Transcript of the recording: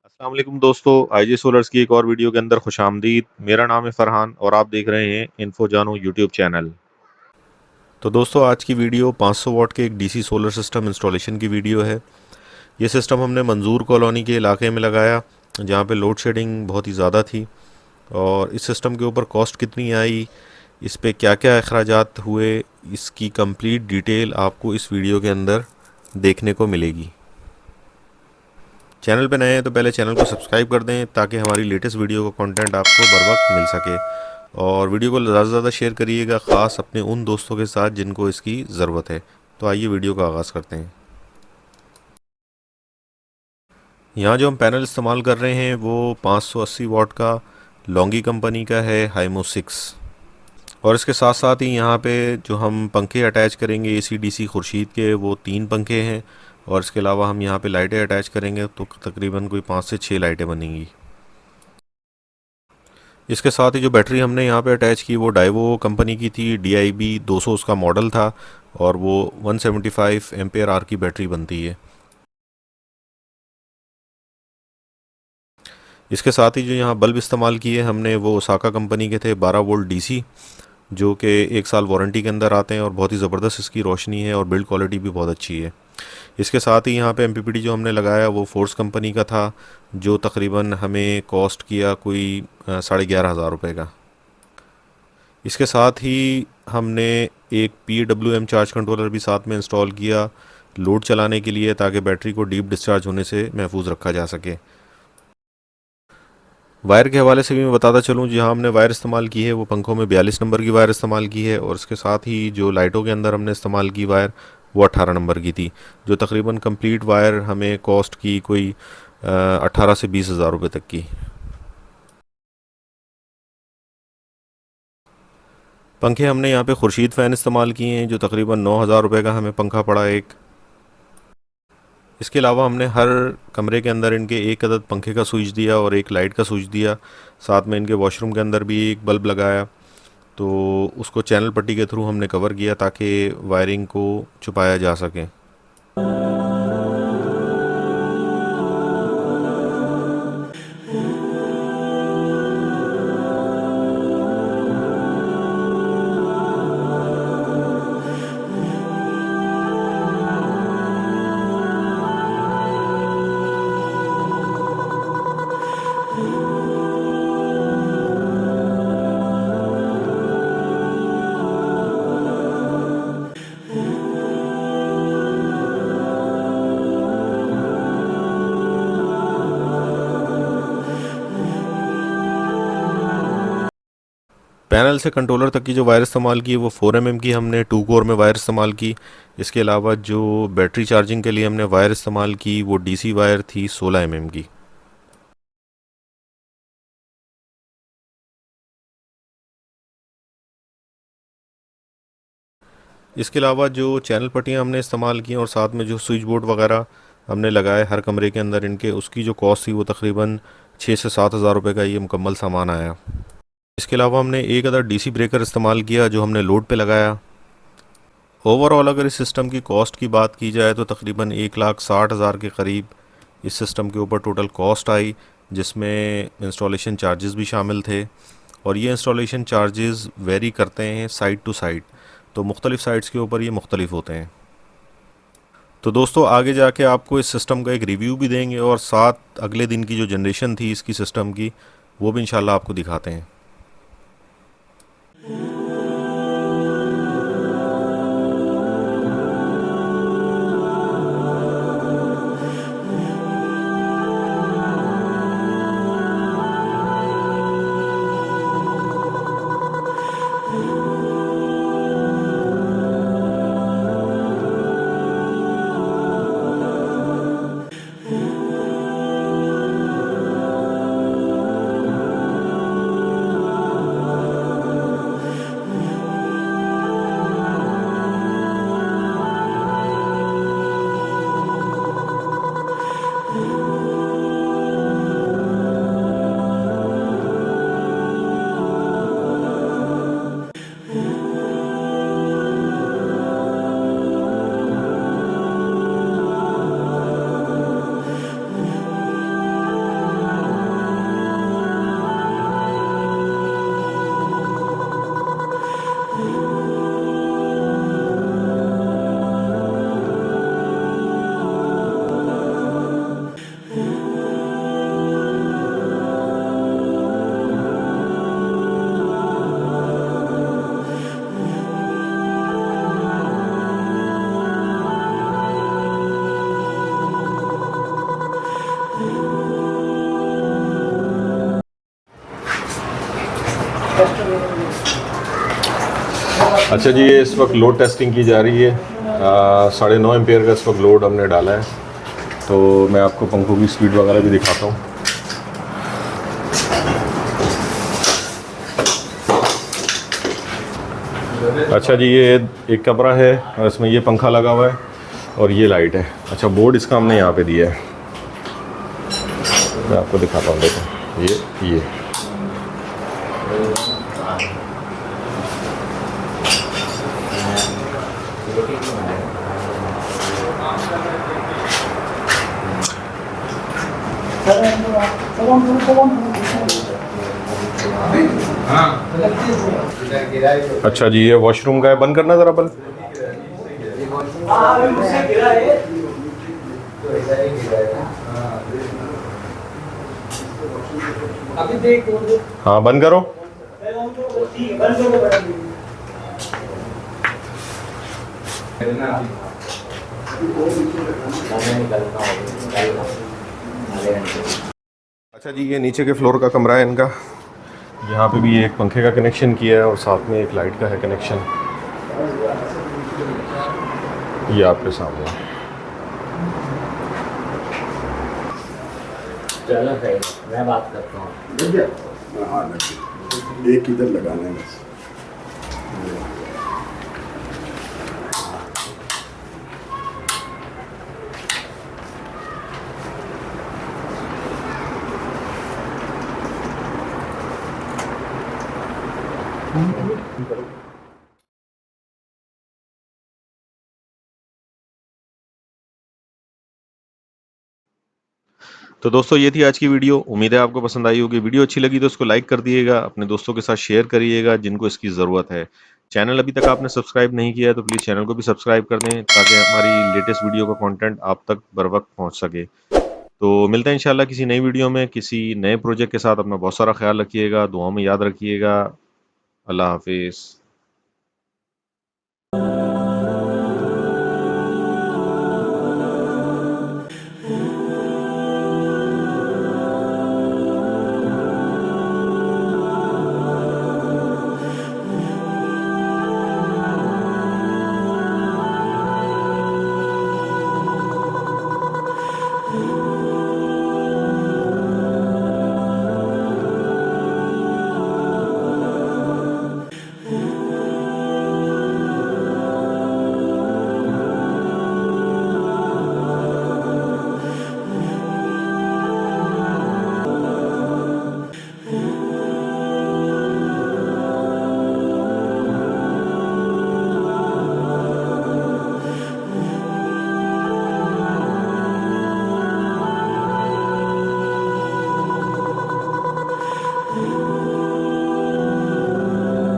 अस्सलाम वालेकुम दोस्तों, आईजी सोलर्स की एक और वीडियो के अंदर खुशामदीद। मेरा नाम है फरहान और आप देख रहे हैं इन्फो जानो यूट्यूब चैनल। तो दोस्तों, आज की वीडियो 500 वाट के एक डीसी सोलर सिस्टम इंस्टॉलेशन की वीडियो है। ये सिस्टम हमने मंजूर कॉलोनी के इलाके में लगाया, जहाँ पे लोड शेडिंग बहुत ही ज़्यादा थी। और इस सिस्टम के ऊपर कॉस्ट कितनी आई, इस पे क्या क्या अखराजात हुए, इसकी कंप्लीट डिटेल आपको इस वीडियो के अंदर देखने को मिलेगी। चैनल पे नए हैं तो पहले चैनल को सब्सक्राइब कर दें ताकि हमारी लेटेस्ट वीडियो का कंटेंट आपको बर वक्त मिल सके। और वीडियो को ज़्यादा से ज़्यादा शेयर करिएगा, ख़ास अपने उन दोस्तों के साथ जिनको इसकी ज़रूरत है। तो आइए वीडियो का आगाज़ करते हैं। यहाँ जो हम पैनल इस्तेमाल कर रहे हैं वो 580 वाट का लॉन्गी कंपनी का है, हाइमो 6। और इसके साथ साथ ही यहाँ पे जो हम पंखे अटैच करेंगे एसी डीसी खुर्शीद के, वो 3 पंखे हैं। और इसके अलावा हम यहाँ पे लाइटें अटैच करेंगे तो तकरीबन कोई 5 से 6 लाइटें बनेंगी। इसके साथ ही जो बैटरी हमने यहाँ पे अटैच की वो डाइवो कंपनी की थी, DIB 200 उसका मॉडल था। और वो 175 एम्पेयर आर की बैटरी बनती है। इसके साथ ही जो यहाँ बल्ब इस्तेमाल किए हमने वो ओसाका कंपनी के थे, 12 वोल्ट DC, जो कि 1 साल वारंटी के अंदर आते हैं और बहुत ही ज़बरदस्त इसकी रोशनी है और बिल्ड क्वालिटी भी बहुत अच्छी है। इसके साथ ही यहाँ पे MPPT जो हमने लगाया वो फोर्स कंपनी का था, जो तकरीबन हमें कॉस्ट किया कोई 11,500 रुपये का। इसके साथ ही हमने एक PWM चार्ज कंट्रोलर भी साथ में इंस्टॉल किया लोड चलाने के लिए, ताकि बैटरी को डीप डिस्चार्ज होने से महफूज रखा जा सके। वायर के हवाले से भी मैं बताता चलूँ, जहाँ हमने वायर इस्तेमाल की है वो पंखों में 42 नंबर की वायर इस्तेमाल की है। और इसके साथ ही जो लाइटों के अंदर हमने इस्तेमाल की वायर वो 18 नंबर की थी, जो तकरीबन कंप्लीट वायर हमें कॉस्ट की कोई 18 से 20,000 रुपये तक की। पंखे हमने यहाँ पे खुर्शीद फ़ैन इस्तेमाल किए हैं, जो तकरीबन 9,000 रुपये का हमें पंखा पड़ा एक। इसके अलावा हमने हर कमरे के अंदर इनके एक अदद पंखे का स्विच दिया और एक लाइट का स्विच दिया। साथ में इनके वॉशरूम के अंदर भी एक बल्ब लगाया। तो उसको चैनल पट्टी के थ्रू हमने कवर किया ताकि वायरिंग को छुपाया जा सके। पैनल से कंट्रोलर तक की जो वायर इस्तेमाल की वो 4 mm की हमने 2 कोर में वायर इस्तेमाल की। इसके अलावा जो बैटरी चार्जिंग के लिए हमने वायर इस्तेमाल की वो DC वायर थी 16 mm की। इसके अलावा जो चैनल पट्टियाँ हमने इस्तेमाल की और साथ में जो स्विच बोर्ड वगैरह हमने लगाए हर कमरे के अंदर इनके, उसकी जो कॉस्ट थी वो तकरीबन 6 से 7 हज़ार रुपये का ये मुकम्मल सामान आया। इसके अलावा हमने एक अदर DC ब्रेकर इस्तेमाल किया जो हमने लोड पे लगाया। ओवरऑल अगर इस सिस्टम की कॉस्ट की बात की जाए तो तकरीबन 1,60,000 के करीब इस सिस्टम के ऊपर टोटल कॉस्ट आई, जिसमें इंस्टॉलेशन चार्जेस भी शामिल थे। और ये इंस्टॉलेशन चार्जेस वेरी करते हैं साइट टू साइट, तो मुख्तलिफ़ साइट्स के ऊपर ये मुख्तलिफ होते हैं। तो दोस्तों, आगे जाके आपको इस सिस्टम का एक रिव्यू भी देंगे और साथ अगले दिन की जो जनरेशन थी इसकी सिस्टम की वो भी इंशाल्लाह आपको दिखाते हैं। अच्छा जी, ये इस वक्त लोड टेस्टिंग की जा रही है। 9.5 एम्पेयर का इस वक्त लोड हमने डाला है, तो मैं आपको पंखों की स्पीड वगैरह भी दिखाता हूँ। अच्छा जी, ये एक कमरा है और इसमें ये पंखा लगा हुआ है और ये लाइट है। अच्छा, बोर्ड इसका हमने यहाँ पे दिया है, मैं आपको दिखाता हूँ। देखो ये अच्छा जी, ये वॉशरूम का है। बंद करना ज़रा बल्ब। हाँ, बंद करो। अच्छा जी, ये नीचे के फ्लोर का कमरा है इनका। यहाँ पे भी एक पंखे का कनेक्शन किया है और साथ में एक लाइट का है कनेक्शन, ये आपके सामने। चलो सही, मैं बात करता हूँ। हाँ, एक इधर लगाना है बस। तो दोस्तों, ये थी आज की वीडियो। उम्मीद है आपको पसंद आई होगी। वीडियो अच्छी लगी तो उसको लाइक कर दिएगा, अपने दोस्तों के साथ शेयर करिएगा जिनको इसकी ज़रूरत है। चैनल अभी तक आपने सब्सक्राइब नहीं किया है तो प्लीज़ चैनल को भी सब्सक्राइब कर दें, ताकि हमारी लेटेस्ट वीडियो का कंटेंट आप तक बर वक्त पहुँच सके। तो मिलते हैं इंशाल्लाह किसी नई वीडियो में, किसी नए प्रोजेक्ट के साथ। अपना बहुत सारा ख्याल रखिएगा, दुआओं में याद रखिएगा। अल्लाह हाफिज़।